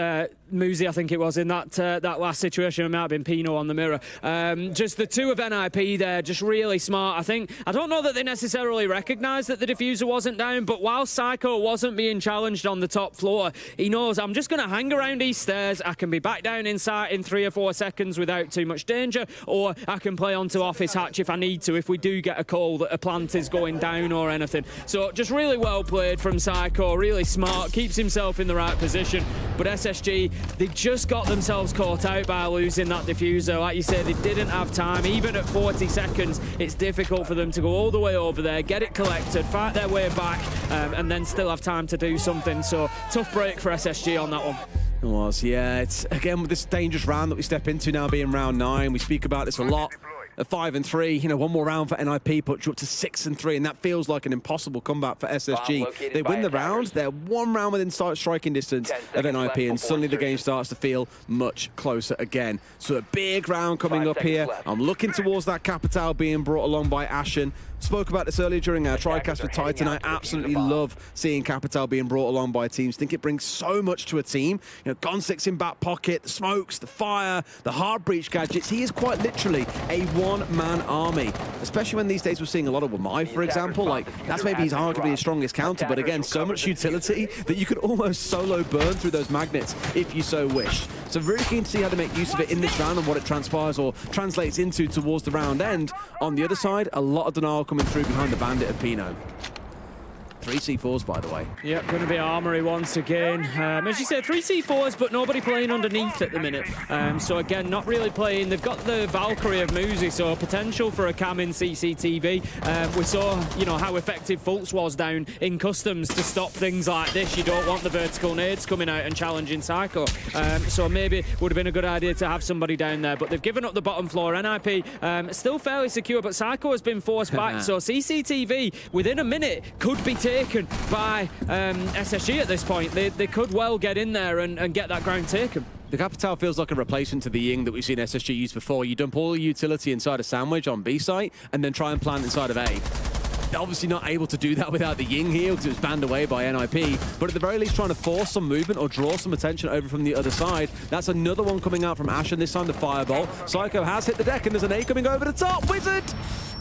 Muzi, I think it was, in that last situation. It might have been Pino on the mirror. Just the two of NIP there, just really smart. I don't know that they necessarily recognised that the diffuser wasn't down, but while Psycho wasn't being challenged on the top floor, he knows, I'm just going to hang around East Stairs. I can be back down inside in 3 or 4 seconds without too much danger, or I can play onto office hatch if I need to, if we do get a call that a plant is going down or anything. So just really well played from Psycho, really smart, keeps himself in the right position. But SSG, they just got themselves caught out by losing that diffuser. Like you said, they didn't have time. Even at 40 seconds, it's difficult for them to go all the way over there, get it collected, fight their way back, and then still have time to do something. So tough break for SSG on that one.
It was, yeah. It's, again, with this dangerous round that we step into now being round 9, we speak about this a lot. At 5-3, you know, one more round for NIP puts you up to 6-3, and that feels like an impossible comeback for SSG. They win the round, they're one round within striking distance of NIP, and suddenly the game starts to feel much closer again. So a big round coming up here. I'm looking towards that Capital being brought along by Ashen. Spoke about this earlier during our TriCast with Titan. I absolutely love seeing Capital being brought along by teams. Think it brings so much to a team. You know, Gon6 in back pocket, the smokes, the fire, the hard breach gadgets. He is quite literally a one-man army, especially when these days we're seeing a lot of Wamai, for example. Like, that's maybe his arguably his strongest counter, but again, so much utility that you could almost solo burn through those magnets if you so wished. So really keen to see how to make use of it in this round and what it transpires or translates into towards the round end. On the other side, a lot of denial coming through behind the Bandit of Pino. 3 C4s, by the way.
Yep, going to be Armory once again. As you said, 3 C4s, but nobody playing underneath at the minute. So again, not really playing. They've got the Valkyrie of Muzi, so potential for a cam in CCTV. We saw, you know, how effective Fultz was down in customs to stop things like this. You don't want the vertical nades coming out and challenging Psycho. So maybe would have been a good idea to have somebody down there, but they've given up the bottom floor. NIP still fairly secure, but Psycho has been forced back. So CCTV within a minute could be taken by SSG at this point. They could well get in there and get that ground taken.
The Capital feels like a replacement to the Ying that we've seen SSG use before. You dump all the utility inside a sandwich on B site and then try and plant inside of A. They're obviously not able to do that without the Ying here because it was banned away by NIP, but at the very least trying to force some movement or draw some attention over from the other side. That's another one coming out from Ashen, this time the Fireball. Psycho has hit the deck and there's an A coming over the top. Wizard!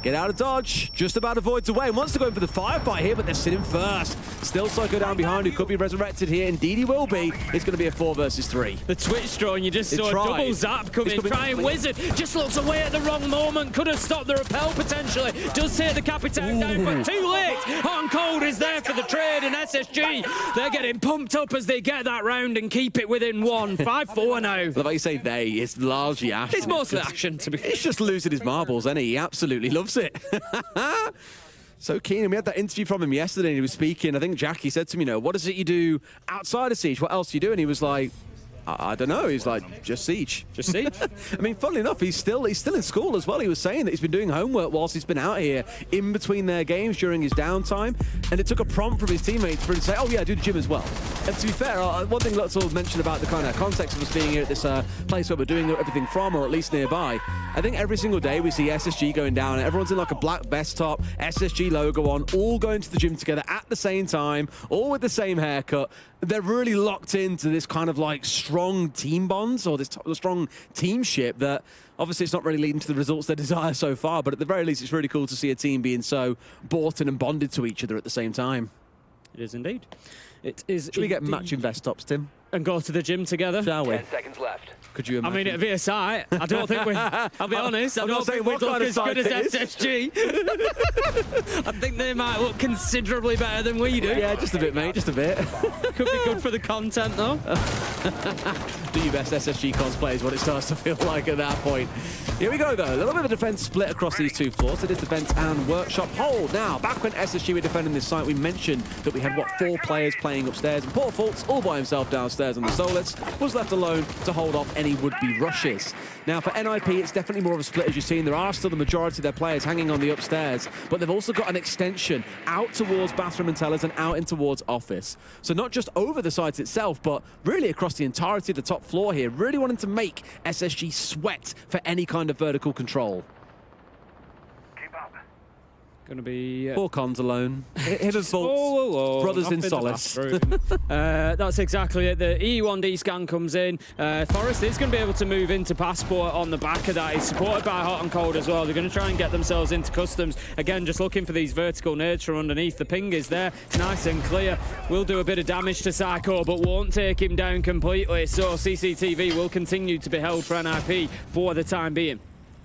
Get out of dodge, just about avoids away. Wants to go in for the firefight here, but they're sitting first. Still Psycho down behind, who could be resurrected here. Indeed he will be. It's going to be a 4 versus 3.
The Twitch drone, you just saw a double zap coming. Trying Wizard, just looks away at the wrong moment. Could have stopped the repel potentially. Does take the Capitan down, but too late. Hot and Cold is there for the trade, and SSG, they're getting pumped up as they get that round and keep it within 1. 5-4 now.
The way you say they, it's largely Ashen.
It's mostly Action, to be fair.
It's just losing his marbles, and he absolutely loves it. So keen, and we had that interview from him yesterday and he was speaking. I think Jackie said to me, you know, what is it you do outside of Siege? What else do you do? And he was like, I don't know. He's like, just Siege.
Just Siege?
I mean, funnily enough, he's still in school as well. He was saying that he's been doing homework whilst he's been out here in between their games during his downtime. And it took a prompt from his teammates for him to say, oh yeah, do the gym as well. And to be fair, one thing lots of mentioned about the kind of context of us being here at this place where we're doing everything from, or at least nearby, I think every single day we see SSG going down and everyone's in like a black vest top, SSG logo on, all going to the gym together at the same time, all with the same haircut. They're really locked into this kind of like strong team bonds or this strong teamship that obviously it's not really leading to the results they desire so far, but at the very least it's really cool to see a team being so bought in and bonded to each other at the same time.
It is indeed. It is.
Should we get matching vest tops, Tim?
And go to the gym together?
Shall we?
10 seconds left.
Could you imagine?
I mean, it'd be a sight. I don't think we... I'll be honest, I don't think we'd look as good as SSG. I think they might look considerably better than we do.
Yeah, just a bit, mate, just a bit.
Could be good for the content, though.
Do your best SSG cosplay is what it starts to feel like at that point. Here we go, though. A little bit of a defense split across these 2 floors. It is defense and workshop hold. Now, back when SSG were defending this site, we mentioned that we had, 4 players playing upstairs, and poor Fultz, all by himself downstairs on the Solits, was left alone to hold off any would-be rushes. Now, for NIP, it's definitely more of a split, as you've seen. There are still the majority of their players hanging on the upstairs, but they've also got an extension out towards bathroom and tellers and out in towards office. So not just over the site itself, but really across the entirety of the top floor here, really wanting to make SSG sweat for any kind of vertical control.
Going to be...
Poor Cons alone. Hidden Fultz. Brothers in solace.
That's exactly it. The E1D scan comes in. Forest is going to be able to move into Passport on the back of that. He's supported by Hot and Cold as well. They're going to try and get themselves into customs. Again, just looking for these vertical nades from underneath. The ping is there. It's nice and clear. Will do a bit of damage to Psycho, but won't take him down completely. So CCTV will continue to be held for NIP for the time being.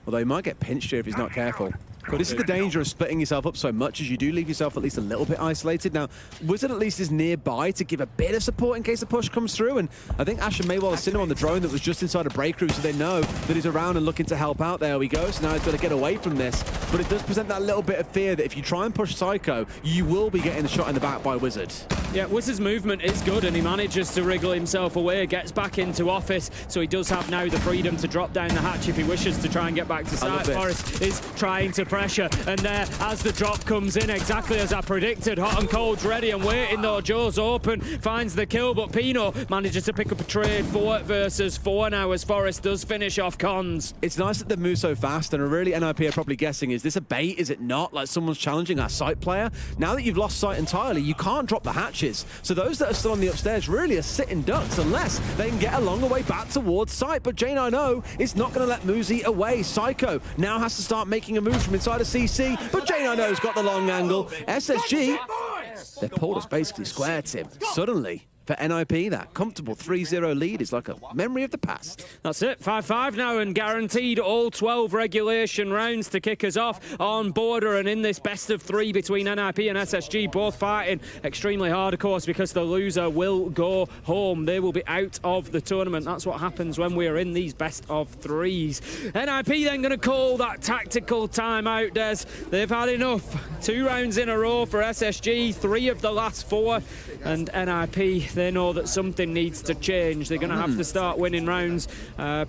Although he might get pinched here if he's not careful. This is the danger of splitting yourself up so much as you do leave yourself at least a little bit isolated. Now, Wizard at least is nearby to give a bit of support in case the push comes through, and I think Ashen may well have seen him on the drone that was just inside a breakthrough, so they know that he's around and looking to help out. There we go, so now he's got to get away from this, but it does present that little bit of fear that if you try and push Psycho, you will be getting the shot in the back by Wizard.
Yeah, Wizard's movement is good, and he manages to wriggle himself away, gets back into office, so he does have now the freedom to drop down the hatch if he wishes to try and get back to site. Forest is trying to pressure, and there, as the drop comes in, exactly as I predicted, Hot and Cold's ready and waiting though. Joe's open, finds the kill, but Pino manages to pick up a trade. 4 versus 4 now as Forest does finish off Cons.
It's nice that they've moved so fast, and really NIP are probably guessing, is this a bait, is it not? Like someone's challenging our site player. Now that you've lost sight entirely, you can't drop the hatches. So those that are still on the upstairs really are sitting ducks unless they can get a longer way back towards site. But J9O is not going to let Muzi away. Psycho now has to start making a move from inside of CC, but J9O's got the long angle. SSG, they pulled us basically square, Tim. Suddenly, for NIP, that comfortable 3-0 lead is like a memory of the past.
That's it, 5-5 now, and guaranteed all 12 regulation rounds to kick us off on Border, and in this best of 3 between NIP and SSG, both fighting extremely hard, of course, because the loser will go home. They will be out of the tournament. That's what happens when we are in these best of 3s. NIP then going to call that tactical timeout, Des. They've had enough. 2 rounds in a row for SSG, 3 of the last 4, and NIP, they know that something needs to change. They're going to have to start winning rounds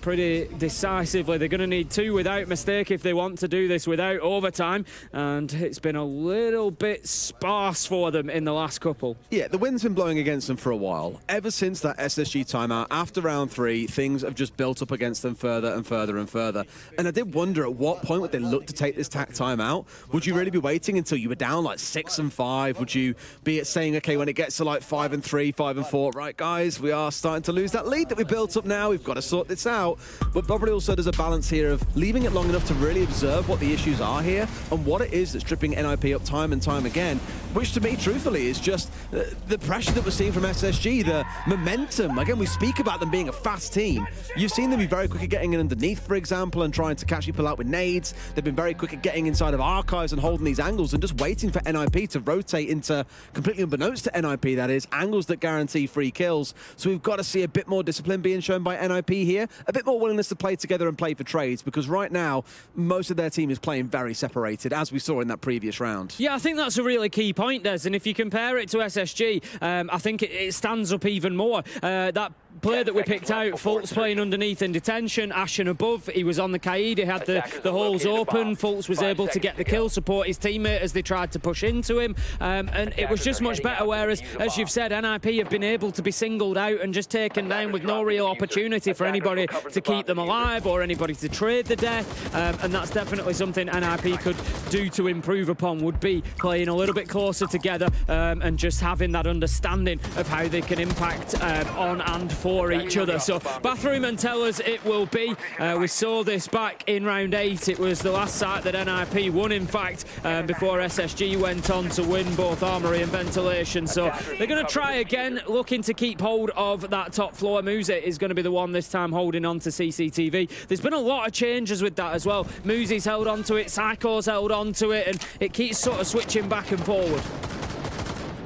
pretty decisively. They're going to need 2 without mistake if they want to do this without overtime, and it's been a little bit sparse for them in the last couple.
Yeah, the wind's been blowing against them for a while. Ever since that SSG timeout, after round 3, things have just built up against them further and further and further. And I did wonder at what point would they look to take this timeout? Would you really be waiting until you were down like 6 and 5? Would you be saying, okay, when it gets to like 5 and 3, 5 and 4, right guys, we are starting to lose that lead that we built up now, we've got to sort this out. But probably also there's a balance here of leaving it long enough to really observe what the issues are here and what it is that's tripping NIP up time and time again, which to me, truthfully, is just the pressure that we're seeing from SSG, the momentum. Again, we speak about them being a fast team. You've seen them be very quick at getting in underneath, for example, and trying to catch people out with nades. They've been very quick at getting inside of archives and holding these angles and just waiting for NIP to rotate into, completely unbeknownst to NIP, that is, angles that guarantee free kills. So we've got to see a bit more discipline being shown by NIP here, a bit more willingness to play together and play for trades, because right now, most of their team is playing very separated, as we saw in that previous round.
Yeah, I think that's a really key point, Des, and if you compare it to SSG, I think it stands up even more. That player that we picked out, Fultz playing underneath in detention, Ashen above, he was on the Kaid, he had the holes open, Fultz was able to get the kill, support his teammate as they tried to push into him, and it was just much better, whereas, as you've said, NIP have been able to be singled out and just taken down with no real opportunity for anybody to keep them alive or anybody to trade the death, and that's definitely something NIP could do to improve upon, would be playing a little bit closer together and just having that understanding of how they can impact on and for each other. So Bathroom and Tellers it will be. We saw this back in round 8. It was the last site that NIP won, in fact, before SSG went on to win both Armory and Ventilation. So they're going to try again, looking to keep hold of that top floor. Muzi is going to be the one this time holding on to CCTV. There's been a lot of changes with that as well. Muzi's held on to it, Psycho's held on to it, and it keeps sort of switching back and forward.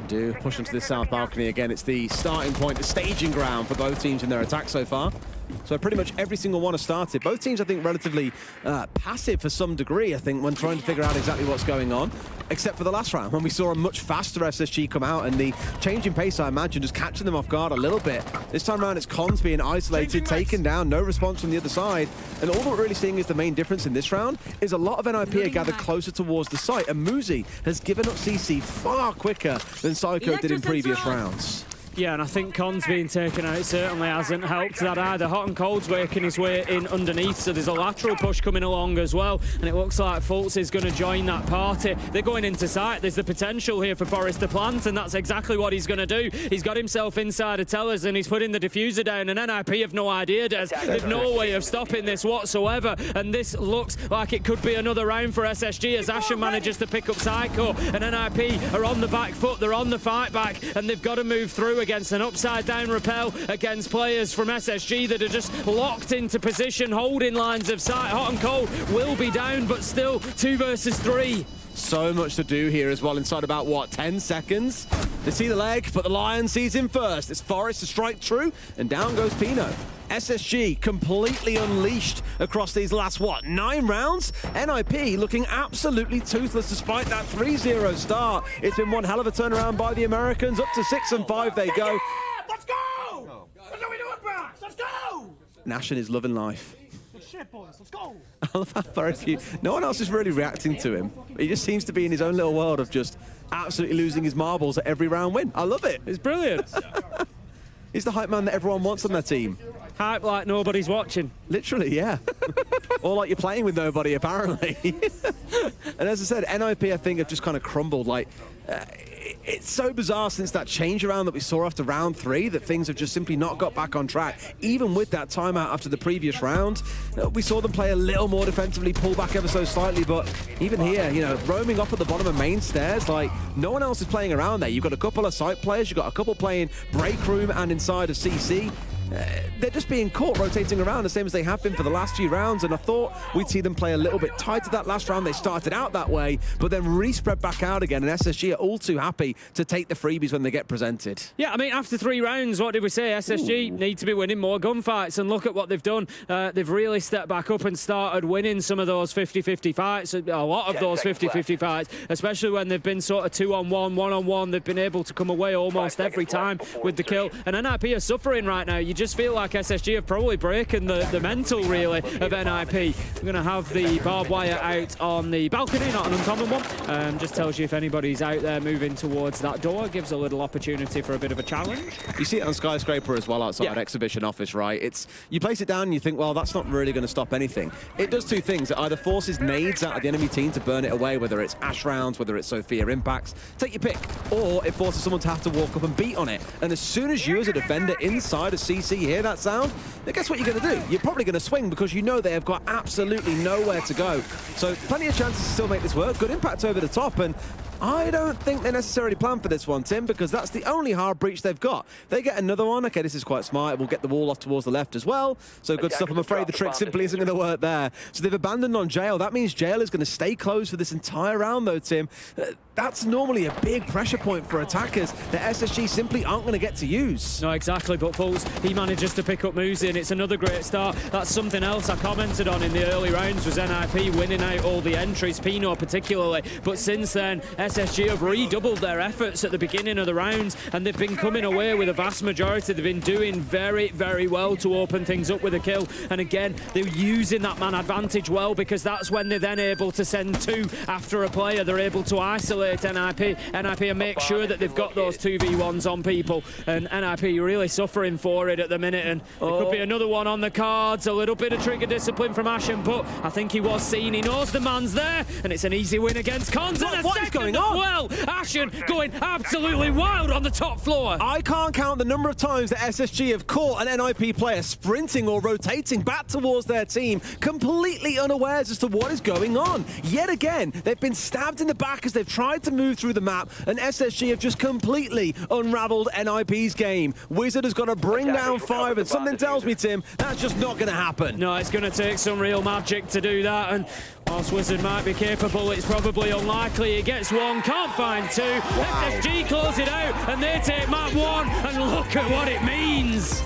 Do push into this south balcony again. It's the starting point, the staging ground for both teams in their attack so far. So pretty much every single one has started. Both teams, I think, relatively passive for some degree, I think, when trying to figure out exactly what's going on. Except for the last round, when we saw a much faster SSG come out, and the change in pace, I imagine, just catching them off guard a little bit. This time around, it's Cons being isolated, taken down, no response from the other side. And all that we're really seeing is the main difference in this round is a lot of NIP are gathered closer towards the site, and Muzi has given up CC far quicker than Psycho did in previous rounds.
Yeah, and I think Cons being taken out certainly hasn't helped that either. Hot and Cold's working his way in underneath, so there's a lateral push coming along as well, and it looks like Fultz is going to join that party. They're going into sight. There's the potential here for Forrest to plant, and that's exactly what he's going to do. He's got himself inside of Tellers, and he's putting the diffuser down, and NIP have no idea, Des. They've no way of stopping this whatsoever, and this looks like it could be another round for SSG as Ashen manages to pick up Psycho, and NIP are on the back foot. They're on the fight back, and they've got to move through against an upside-down rappel against players from SSG that are just locked into position, holding lines of sight. Hot and Cold will be down, but still 2 versus 3.
So much to do here as well inside about, what, 10 seconds? They see the leg, but the Lion sees him first. It's Forest to strike true, and down goes Pino. SSG completely unleashed across these last, what, 9 rounds? NIP looking absolutely toothless despite that 3-0 start. It's been one hell of a turnaround by the Americans. Up to 6 and 5 they go.
Yeah, let's go! That's what we doing, Brax. Let's go!
Nashin is loving life.
Shit, boys, let's go!
I love how very few. No one else is really reacting to him. He just seems to be in his own little world of just absolutely losing his marbles at every round win. I love it.
It's brilliant.
He's the hype man that everyone wants on their team.
Hype like nobody's watching.
Literally, yeah. Or like you're playing with nobody, apparently. And as I said, NIP, I think, have just kind of crumbled. Like, it's so bizarre since that change around that we saw after round 3 that things have just simply not got back on track. Even with that timeout after the previous round, we saw them play a little more defensively, pull back ever so slightly, but even here, you know, roaming off at the bottom of main stairs, like, no one else is playing around there. You've got a couple of site players, you've got a couple playing break room and inside of CC. They're just being caught rotating around the same as they have been for the last few rounds, and I thought we'd see them play a little bit tighter that last round. They started out that way, but then re-spread back out again, and SSG are all too happy to take the freebies when they get presented.
Yeah, I mean, after 3 rounds, what did we say? SSG need to be winning more gunfights, and look at what they've done. They've really stepped back up and started winning some of those 50-50 fights, a lot of those 50-50 fights, especially when they've been sort of 2-on-1, 1-on-1. They've been able to come away almost every time with the kill, and NIP are suffering right now. You just feel like SSG have probably broken the mental, really, of NIP. We're going to have the barbed wire out on the balcony, not an uncommon one. Just tells you if anybody's out there moving towards that door, gives a little opportunity for a bit of a challenge.
You see it on Skyscraper as well outside Exhibition Office, right? It's, you place it down and you think, well, that's not really going to stop anything. It does 2 things. It either forces nades out of the enemy team to burn it away, whether it's Ash rounds, whether it's Sophia impacts, take your pick, or it forces someone to have to walk up and beat on it. And as soon as you as a defender inside of CC hear that sound, then guess what you're going to do? You're probably going to swing because you know they have got absolutely nowhere to go. So plenty of chances to still make this work. Good impact over the top, and I don't think they necessarily planned for this one, Tim, because that's the only hard breach they've got. They get another one. Okay, this is quite smart. We'll get the wall off towards the left as well. So good stuff. I'm afraid the trick simply isn't going to work there. So they've abandoned on Jail. That means Jail is going to stay closed for this entire round, though, Tim. That's normally a big pressure point for attackers that SSG simply aren't going to get to use.
No, exactly, but Fulls, he manages to pick up Muzi, and it's another great start. That's something else I commented on in the early rounds, was NIP winning out all the entries, Pino particularly. But since then, SSG have redoubled their efforts at the beginning of the rounds, and they've been coming away with a vast majority. They've been doing very, very well to open things up with a kill. And again, they're using that man advantage well, because that's when they're then able to send 2 after a player. They're able to isolate NIP and make sure that they've got those 2v1s on people, and NIP really suffering for it at the minute, and it could be another one on the cards. A little bit of trigger discipline from Ashen, but I think he was seen. He knows the man's there, and it's an easy win against Cons.
What is going on?
Well, Ashen going absolutely wild on the top floor.
I can't count the number of times that SSG have caught an NIP player sprinting or rotating back towards their team, completely unawares as to what is going on. Yet again, they've been stabbed in the back as they've tried to move through the map, and SSG have just completely unraveled NIP's game. Wizard has got to bring down 5, and something tells me, Tim, that's just not going to happen.
No, it's going to take some real magic to do that, and whilst Wizard might be capable, it's probably unlikely. He gets 1, can't find 2. Wow. SSG close it out, and they take map 1, and look at what it means.